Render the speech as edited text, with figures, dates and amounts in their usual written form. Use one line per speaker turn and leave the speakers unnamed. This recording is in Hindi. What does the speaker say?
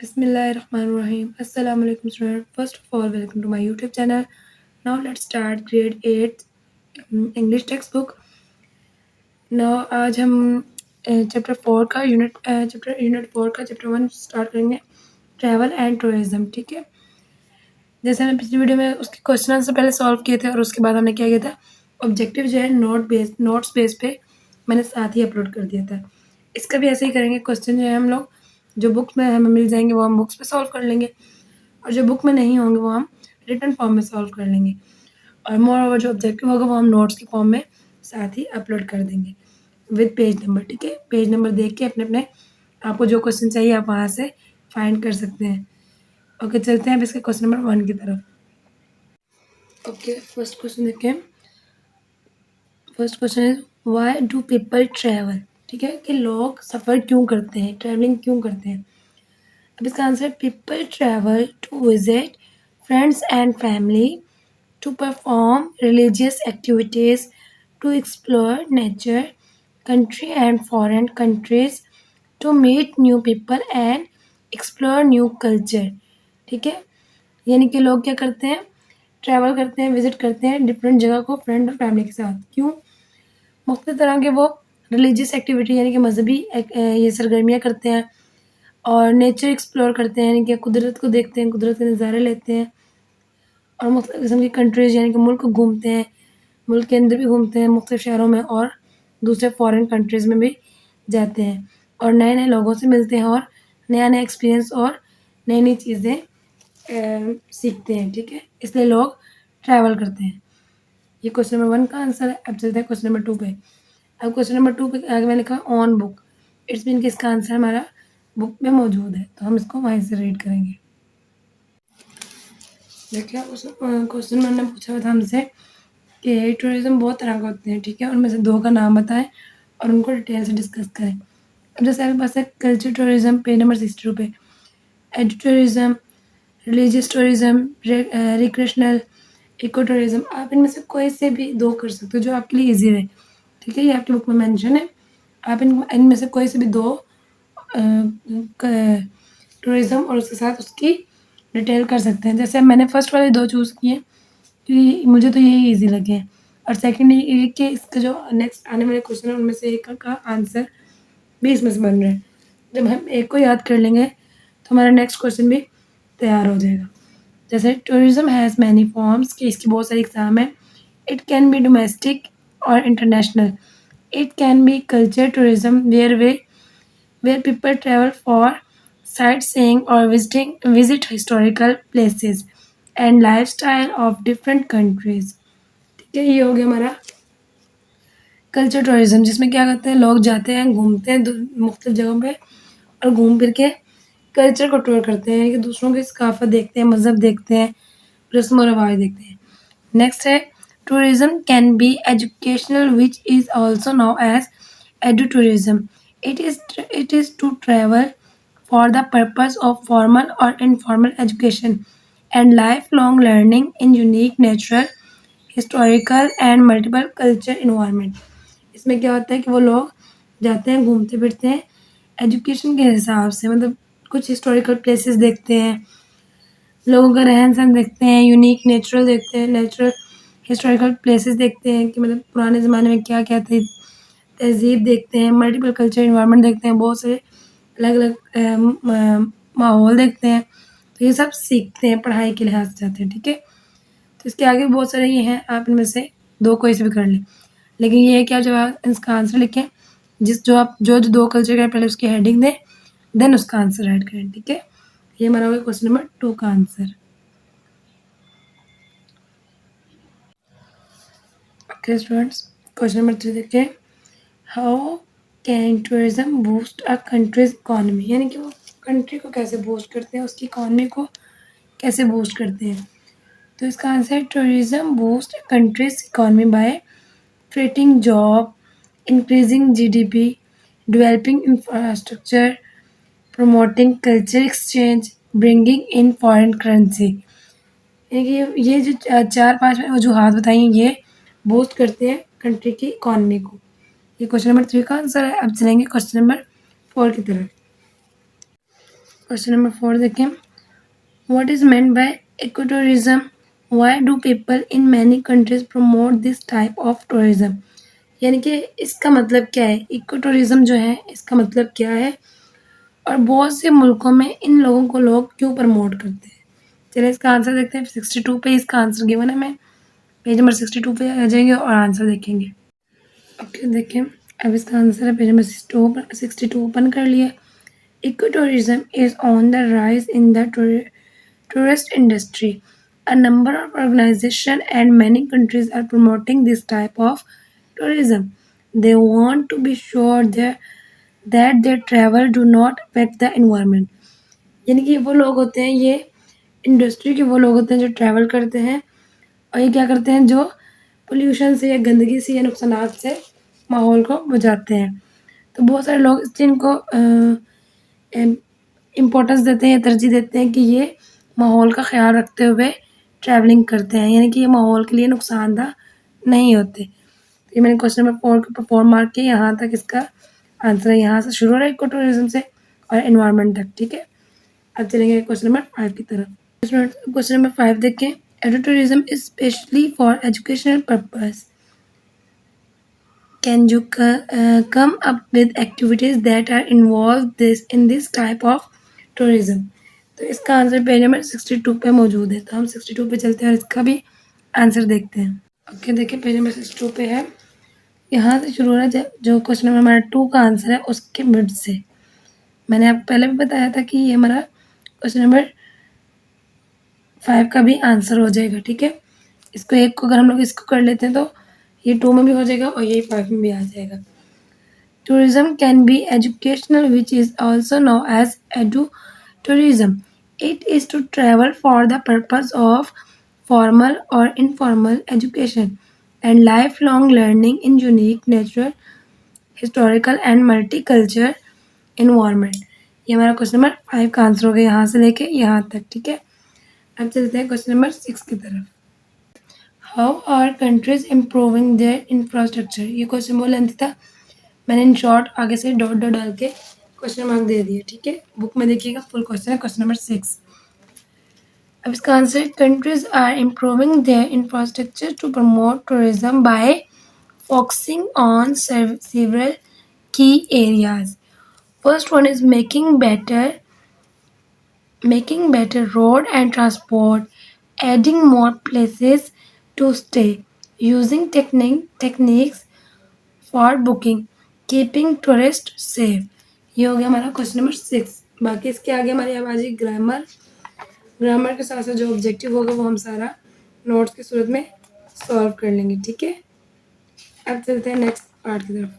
Bismillahirrahmanirrahim. Assalamu alaikum students. First of all, welcome to my YouTube channel. Now let's start grade 8 English textbook. Now आज हम चैप्टर 4 का चैप्टर 1 स्टार्ट करेंगे, ट्रैवल एंड टूरिज्म. ठीक है, जैसे हमने पिछली वीडियो में उसके क्वेश्चन आंसर पहले सॉल्व किए थे और उसके बाद हमने क्या किया था, ऑब्जेक्टिव जो है नोट्स बेस पे मैंने साथ ही अपलोड कर दिया था. इसका भी ऐसे ही करेंगे. क्वेश्चन जो है हम लोग जो बुक्स में हमें मिल जाएंगे वो हम बुक्स पे सॉल्व कर लेंगे, और जो बुक में नहीं होंगे वो हम रिटन फॉर्म में सॉल्व कर लेंगे, और मोर ओवर जो ऑब्जेक्टिव होगा वो हम नोट्स के फॉर्म में साथ ही अपलोड कर देंगे विद पेज नंबर. ठीक है, पेज नंबर देख के अपने अपने आपको जो क्वेश्चन चाहिए आप वहाँ से फाइंड कर सकते हैं. ओके, चलते हैं अब इसके क्वेश्चन नंबर 1 की तरफ. ओके, फर्स्ट क्वेश्चन देखते हैं. First question is why do people travel. ठीक है, कि लोग सफ़र क्यों करते हैं, ट्रैवलिंग क्यों करते हैं. अब इसका answer people travel to visit friends and family, to perform religious activities, to explore nature, country and foreign countries, to meet new people and explore new culture. ठीक है, यानी कि लोग क्या करते हैं, ट्रैवल करते हैं, विजिट करते हैं डिफरेंट जगह को फ्रेंड और फैमिली के साथ. क्यों? मुख्तलिफ तरह के वो रिलीजियस एक्टिविटी यानी कि मजहबी ये सरगर्मियाँ करते हैं, और नेचर एक्सप्लोर करते हैं यानी कि कुदरत को देखते हैं, कुदरत के नज़ारे लेते हैं, और मुख्तलिफ किस्म की कंट्रीज़ यानी कि मुल्क घूमते हैं, मुल्क के अंदर भी घूमते हैं मुख्तलिफ शहरों में, और दूसरे फॉरेन कंट्रीज़ में भी जाते हैं, और नए नए लोगों से मिलते हैं, और नया नया एक्सपीरियंस और नई नई चीज़ें सीखते हैं. ठीक है, इसलिए लोग ट्रैवल करते हैं. ये क्वेश्चन नंबर 1 का आंसर है. अब चलते हैं क्वेश्चन नंबर 2 पे. अब क्वेश्चन नंबर 2 पे आगे मैंने लिखा ऑन बुक. इट्स मीन कि इसका आंसर हमारा बुक में मौजूद है, तो हम इसको वहीं से रीड करेंगे. देखिए, क्वेश्चन मैंने पूछा था हमसे कि टूरिज़्म बहुत तरह के होते हैं. ठीक है, उनमें से 2 का नाम बताएं और उनको डिटेल से डिस्कस करें. अब जैसे आपके पास है कल्चर टूरिज़्म पेज नंबर 62 पे, edu tourism, religious tourism, recreational, eco tourism. आप इनमें से कोई से भी 2 कर सकते हो जो आपके लिए ईजी रहे. ठीक है, ये आपकी बुक में मेंशन है. आप इनमें से कोई से भी 2 टूरिज़्म और उसके साथ उसकी डिटेल कर सकते हैं. जैसे मैंने फर्स्ट वाले 2 चूज़ किए क्योंकि मुझे तो यही ईजी लगे, और सेकंड ये कि इसका जो नेक्स्ट आने वाले क्वेश्चन है उनमें से एक का आंसर भी इसमें से बन रहा है. जब हम एक को याद कर लेंगे तो हमारा नेक्स्ट क्वेश्चन भी तैयार हो जाएगा. जैसे टूरिज़्म हैज़ मैनी फॉर्म्स, कि इसकी बहुत सारी एग्जाम है. इट कैन बी डोमेस्टिक और international. It can be culture tourism where people travel for sightseeing और visit historical places and lifestyle of different countries. ठीक है, ये हो गया हमारा कल्चर टूरिज़्म, जिसमें क्या करते हैं, लोग जाते हैं, घूमते हैं मुख्तलिफ जगहों पे, और घूम फिर के कल्चर को टूर करते हैं कि दूसरों की सकाफत देखते हैं, मज़हब देखते हैं, रस्म और रवाज देखते हैं. नेक्स्ट है tourism can be educational which is also now as edu tourism. It is to travel for the purpose of formal or informal education and lifelong learning in unique natural, historical and multiple culture environment. इसमें क्या होता है कि वो लोग जाते हैं, घूमते फिरते हैं एजुकेशन के हिसाब से, मतलब कुछ हिस्टोरिकल प्लेसेस देखते हैं, लोगों का रहन सहन देखते हैं, यूनिक नेचुरल देखते हैं, नेचुरल हिस्टोरिकल प्लेसेस देखते हैं कि मतलब पुराने ज़माने में क्या क्या थे, तहज़ीब देखते हैं, मल्टीपल कल्चर इन्वायरमेंट देखते हैं, बहुत सारे अलग अलग माहौल देखते हैं. तो ये सब सीखते हैं, पढ़ाई के लिहाज से जाते हैं. ठीक है, तो इसके आगे भी बहुत सारे ये हैं, आप इनमें से 2 कोई से भी कर लें. लेकिन ये है क्या, जब आप इसका आंसर लिखें, जो 2 कल्चर का पहले उसकी हेडिंग दें, देन उसका आंसर ऐड करें. ठीक है, ये हमारा होगा क्वेश्चन नंबर 2 का answer. Okay students, question number 3 देखिए. How can tourism boost a countries economy, यानी कि वो कंट्री को कैसे बूस्ट करते हैं, उसकी इकॉनमी को कैसे बूस्ट करते हैं. तो इसका आंसर है tourism boost a countries economy by creating job, increasing GDP, developing infrastructure, promoting culture exchange, bringing in foreign currency. यानी कि ये जो 4-5 वजूहात बताई हैं ये बूस्ट करते हैं कंट्री की इकॉनमी को. ये क्वेश्चन नंबर 3 का आंसर है. अब चलेंगे क्वेश्चन नंबर 4 की तरफ. क्वेश्चन नंबर 4 देखें। What is meant by ecotourism? Why do people in many countries promote this type of tourism? यानी कि इसका मतलब क्या है? इको टूरिज्म जो है इसका मतलब क्या है और बहुत से मुल्कों में इन लोगों को लोग क्यों प्रमोट करते हैं? चलिए इसका आंसर देखते हैं। 62 पे इसका आंसर गिवन है। मैं पेज नंबर 62 पे आ जाएंगे और आंसर देखेंगे। ओके देखें, अब इसका आंसर है पेज नंबर 62 ओपन कर लिया। Eco tourism is on the rise in the tourist industry. A number of organizations and many countries are promoting this type of tourism. They want to be sure that their travel do not affect the environment. यानी कि वो लोग होते हैं, ये इंडस्ट्री के वो लोग होते हैं जो ट्रैवल करते हैं और ये क्या करते हैं, जो पोल्यूशन से या गंदगी से या नुकसानात से माहौल को बचाते हैं। तो बहुत सारे लोग इस चीज़ को इम्पोर्टेंस देते हैं या तरजीह देते हैं कि ये माहौल का ख्याल रखते हुए ट्रैवलिंग करते हैं, यानी कि ये माहौल के लिए नुकसानदा नहीं होते। तो ये मैंने क्वेश्चन नंबर 4 के ऊपर 4 मार्क किया। यहाँ तक इसका आंसर है, यहाँ से शुरू हो रहा है इको टूरिज्म से और एनवायरनमेंट तक। ठीक है, अब चलेंगे क्वेश्चन नंबर 5 की तरफ। क्वेश्चन नंबर 5 देखें। Edu tourism is specially for educational purpose. Can you come up with activities that are involved in this type of tourism? तो इसका आंसर पेज नंबर 62 पे मौजूद है। तो हम 62 पे चलते हैं और इसका भी आंसर देखते हैं। ओके देखिए, पेज नंबर 62 पे है। यहाँ से शुरू हो रहा है, जो क्वेश्चन नंबर हमारा 2 का आंसर है उसके मिड से। मैंने आपको पहले भी बताया था कि ये हमारा क्वेश्चन नंबर 5 का भी आंसर हो जाएगा। ठीक है, इसको एक को अगर हम लोग इसको कर लेते हैं तो ये 2 में भी हो जाएगा और ये 5 में भी आ जाएगा। Tourism can be educational, which is also known as edu-tourism. It is to travel for the purpose of formal or informal education and lifelong learning in unique natural, historical and multicultural environment. ये हमारा क्वेश्चन नंबर 5 का आंसर हो गया यहाँ से लेके यहाँ तक। ठीक है, अब चलते हैं क्वेश्चन नंबर 6 की तरफ। How are countries improving their infrastructure? ये क्वेश्चन बहुत लेंथी था, मैंने इन शॉर्ट आगे से डॉट डॉट डाल के क्वेश्चन मार्क दे दिए। ठीक है, बुक में देखिएगा, फुल क्वेश्चन है, क्वेश्चन नंबर 6। अब इसका answer, countries are improving their infrastructure to promote tourism by focusing on several key areas. First one is making better road and transport, adding more places to stay, using techniques for booking, keeping tourist safe. ये हो गया हमारा क्वेश्चन नंबर 6। बाकी इसके आगे हमारी अब आ जाएगी ग्रामर के साथ साथ जो ऑब्जेक्टिव होगा वो हम सारा नोट्स की सूरत में सॉल्व कर लेंगे। ठीक है, अब चलते हैं नेक्स्ट पार्ट की तरफ।